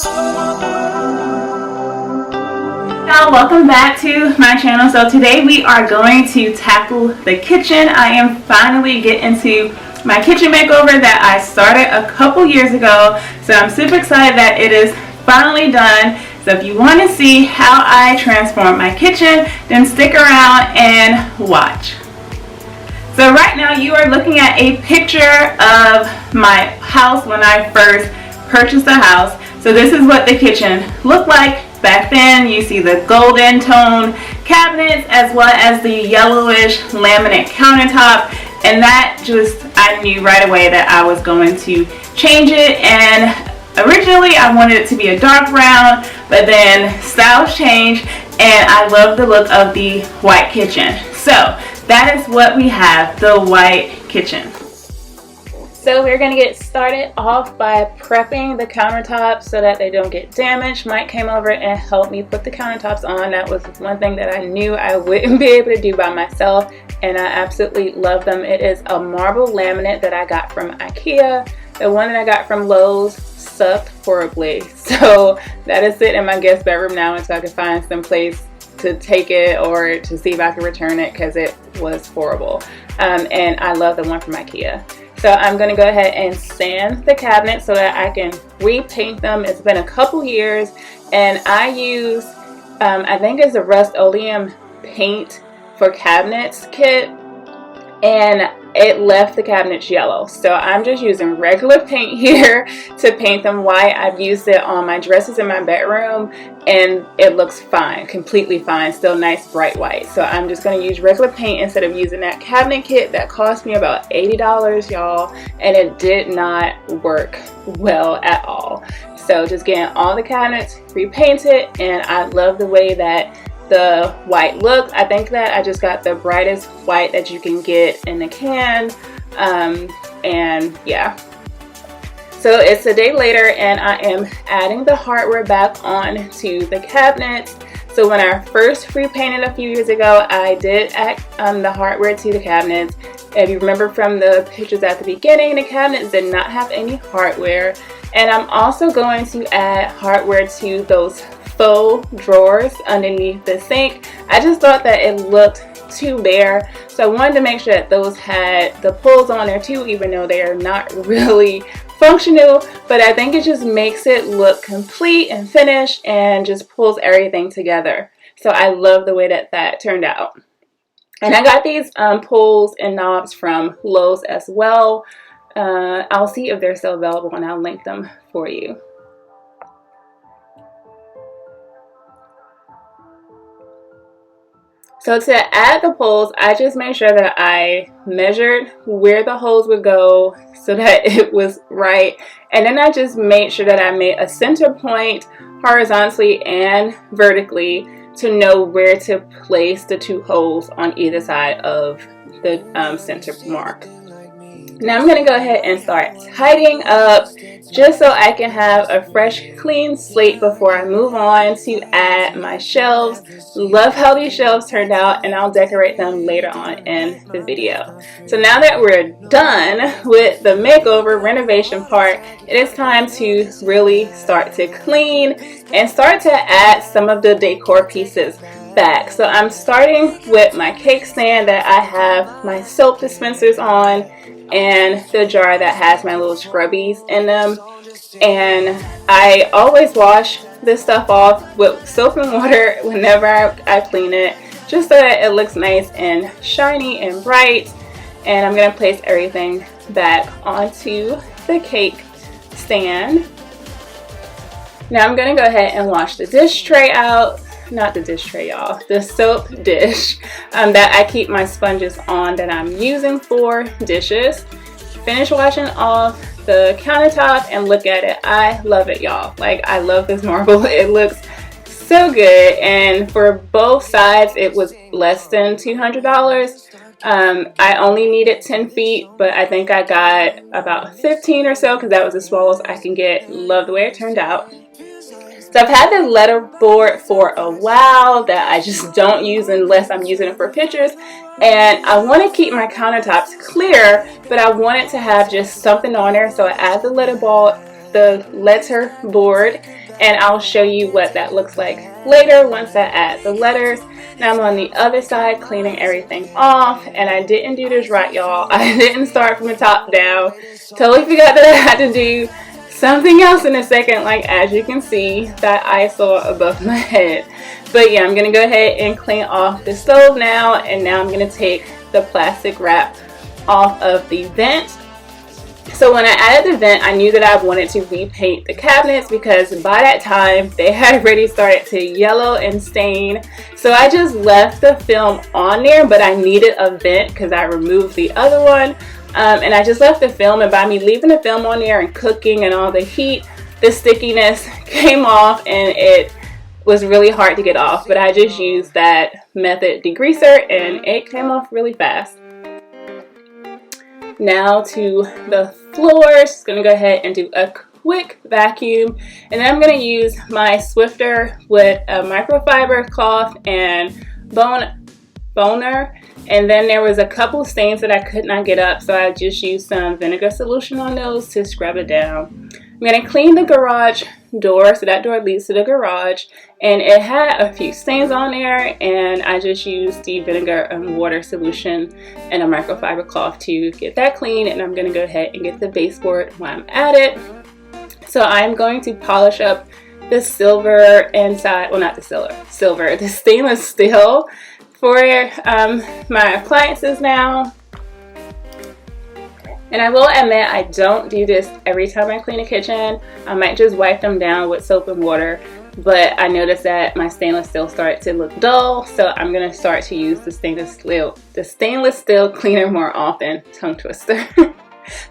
Now, welcome back to my channel. So today we are going to tackle the kitchen. I am finally getting to my kitchen makeover that I started a couple years ago. So I'm super excited that it is finally done. So if you want to see how I transform my kitchen, then stick around and watch. So right now you are looking at a picture of my house when I first purchased the house. So this is what the kitchen looked like back then. You see the golden tone cabinets as well as the yellowish laminate countertop, and that just, I knew right away that I was going to change it. And originally I wanted it to be a dark brown, but then styles changed and I love the look of the white kitchen. So that is what we have, the white kitchen. So we're going to get started off by prepping the countertops so that they don't get damaged. Mike came over and helped me put the countertops on. That was one thing that I knew I wouldn't be able to do by myself, and I absolutely love them. It is a marble laminate that I got from IKEA. The one that I got from Lowe's sucked horribly, so that is sitting in my guest bedroom now until I can find some place to take it or to see if I can return it because it was horrible. And I love the one from IKEA. So I'm going to go ahead and sand the cabinet so that I can repaint them. It's been a couple years, and I use, I think it's a Rust-Oleum paint for cabinets kit, and it left the cabinets yellow. So I'm just using regular paint here to paint them white. I've used it on my dresses in my bedroom and it looks fine, completely fine, still nice bright white. So I'm just going to use regular paint instead of using that cabinet kit that cost me about $80, y'all, and it did not work well at all. So just getting all the cabinets repainted, and I love the way that the white look. I think that I just got the brightest white that you can get in the can, and yeah. So it's a day later and I am adding the hardware back on to the cabinets. So when I first repainted a few years ago, I did add the hardware to the cabinets. If you remember from the pictures at the beginning, the cabinets did not have any hardware. And I'm also going to add hardware to those faux drawers underneath the sink. I just thought that it looked too bare, so I wanted to make sure that those had the pulls on there too, even though they are not really functional. But I think it just makes it look complete and finished and just pulls everything together. So I love the way that that turned out. And I got these pulls and knobs from Lowe's as well. I'll see if they're still available and I'll link them for you. So to add the poles, I just made sure that I measured where the holes would go so that it was right. And then I just made sure that I made a center point horizontally and vertically to know where to place the two holes on either side of the center mark. Now I'm going to go ahead and start tidying up just so I can have a fresh, clean slate before I move on to add my shelves. Love how these shelves turned out, and I'll decorate them later on in the video. So now that we're done with the makeover renovation part, it is time to really start to clean and start to add some of the decor pieces back. So I'm starting with my cake stand that I have my soap dispensers on, and the jar that has my little scrubbies in them. And I always wash this stuff off with soap and water whenever I clean it, just so that it looks nice and shiny and bright. And I'm going to place everything back onto the cake stand. Now I'm going to go ahead and wash the dish tray out. Not the dish tray, y'all, the soap dish that I keep my sponges on that I'm using for dishes. Finish washing off the countertop and look at it. I love it, y'all. Like, I love this marble. It looks so good, and for both sides it was less than $200. I only needed 10 feet, but I think I got about 15 or so because that was as small as I can get. Love the way it turned out. So I've had this letter board for a while that I just don't use unless I'm using it for pictures. And I want to keep my countertops clear, but I wanted to have just something on there. So I add the letter board and I'll show you what that looks like later once I add the letters. Now I'm on the other side cleaning everything off, and I didn't do this right, y'all. I didn't start from the top down. Totally forgot that I had to do something else in a second, like as you can see that eyesore above my head. But yeah, I'm gonna go ahead and clean off the stove now, and now I'm gonna take the plastic wrap off of the vent. So when I added the vent, I knew that I wanted to repaint the cabinets because by that time they had already started to yellow and stain. So I just left the film on there, but I needed a vent because I removed the other one. And I just left the film, and by me leaving the film on there and cooking and all the heat, the stickiness came off and it was really hard to get off. But I just used that method degreaser and it came off really fast. Now to the floors, just gonna go ahead and do a quick vacuum, and then I'm gonna use my Swiffer with a microfiber cloth and boner. And then there was a couple stains that I could not get up, so I just used some vinegar solution on those to scrub it down. I'm gonna clean the garage door, so that door leads to the garage, and it had a few stains on there, and I just used the vinegar and water solution and a microfiber cloth to get that clean. And I'm gonna go ahead and get the baseboard while I'm at it. So I'm going to polish up the silver inside, well, not the silver, the stainless steel for my appliances now. And I will admit, I don't do this every time I clean a kitchen. I might just wipe them down with soap and water, but I noticed that my stainless steel started to look dull, so I'm gonna start to use the stainless steel cleaner more often. Tongue twister. So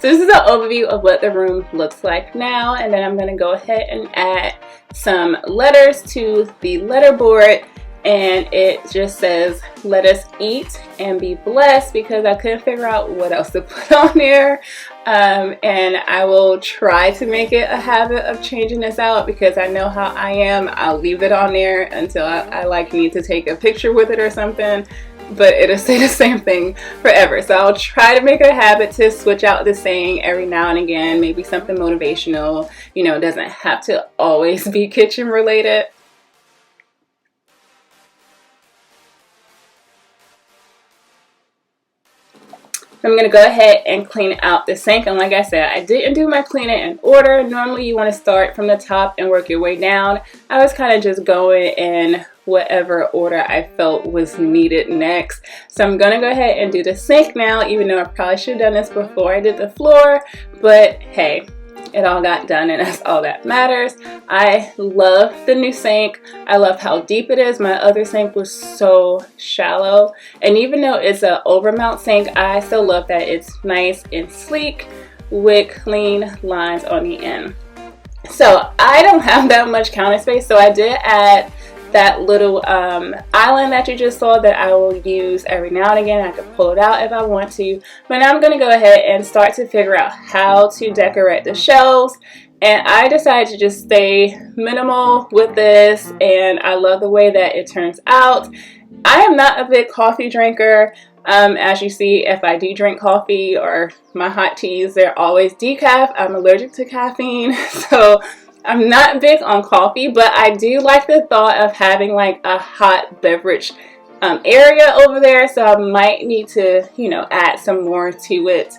this is an overview of what the room looks like now, and then I'm gonna go ahead and add some letters to the letterboard. And it just says, "Let us eat and be blessed," because I couldn't figure out what else to put on there. And I will try to make it a habit of changing this out, because I know how I am. I'll leave it on there until I like need to take a picture with it or something, but it'll say the same thing forever. So I'll try to make it a habit to switch out the saying every now and again, maybe something motivational. You know, it doesn't have to always be kitchen related. I'm going to go ahead and clean out the sink, and like I said, I didn't do my cleaning in order. Normally you want to start from the top and work your way down. I was kind of just going in whatever order I felt was needed next. So I'm going to go ahead and do the sink now, even though I probably should have done this before I did the floor, but hey, it all got done, and that's all that matters. I love the new sink. I love how deep it is. My other sink was so shallow, and even though it's an overmount sink, I still love that it's nice and sleek with clean lines on the end. So I don't have that much counter space, so I did add that little island that you just saw that I will use every now and again. I can pull it out if I want to, but now I'm going to go ahead and start to figure out how to decorate the shelves. And I decided to just stay minimal with this, and I love the way that it turns out. I am not a big coffee drinker. As you see, if I do drink coffee or my hot teas, they're always decaf. I'm allergic to caffeine, so I'm not big on coffee, but I do like the thought of having like a hot beverage area over there. So I might need to, you know, add some more to it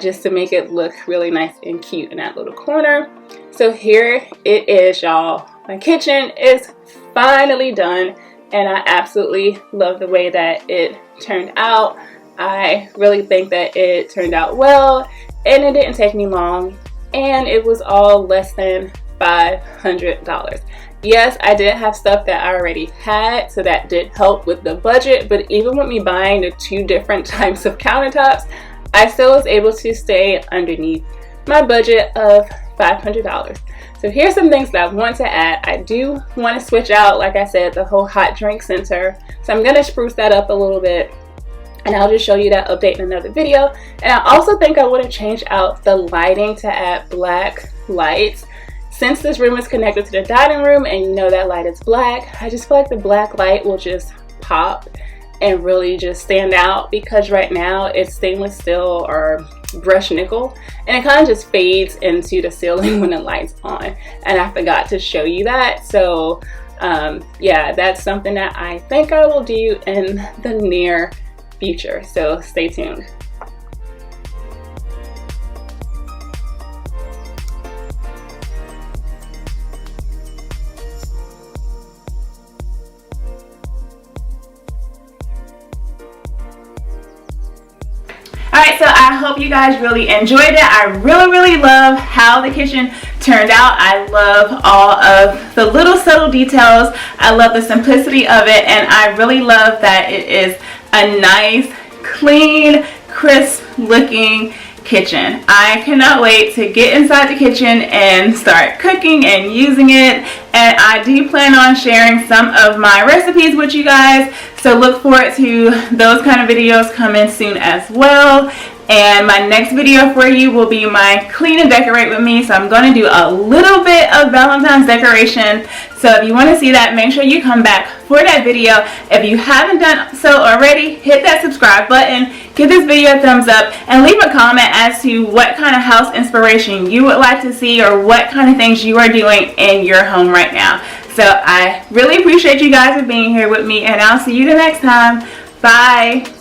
just to make it look really nice and cute in that little corner. So here it is, y'all. My kitchen is finally done, and I absolutely love the way that it turned out. I really think that it turned out well, and it didn't take me long, and it was all less than $500. Yes, I did have stuff that I already had, so that did help with the budget, but even with me buying the 2 different types of countertops, I still was able to stay underneath my budget of $500. So here's some things that I want to add. I do want to switch out, like I said, the whole hot drink center, so I'm going to spruce that up a little bit, and I'll just show you that update in another video. And I also think I want to change out the lighting to add black lights. Since this room is connected to the dining room and you know that light is black, I just feel like the black light will just pop and really just stand out, because right now it's stainless steel or brushed nickel, and it kind of just fades into the ceiling when the light's on, and I forgot to show you that. So yeah, that's something that I think I will do in the near future, so stay tuned. Alright, so I hope you guys really enjoyed it. I really love how the kitchen turned out. I love all of the little subtle details. I love the simplicity of it, and I really love that it is a nice, clean, crisp looking kitchen. I cannot wait to get inside the kitchen and start cooking and using it, and I do plan on sharing some of my recipes with you guys, so look forward to those kind of videos coming soon as well. And my next video for you will be my clean and decorate with me. So I'm going to do a little bit of Valentine's decoration. So if you want to see that, make sure you come back for that video. If you haven't done so already, hit that subscribe button, give this video a thumbs up, and leave a comment as to what kind of house inspiration you would like to see or what kind of things you are doing in your home right now. So I really appreciate you guys for being here with me, and I'll see you the next time. Bye.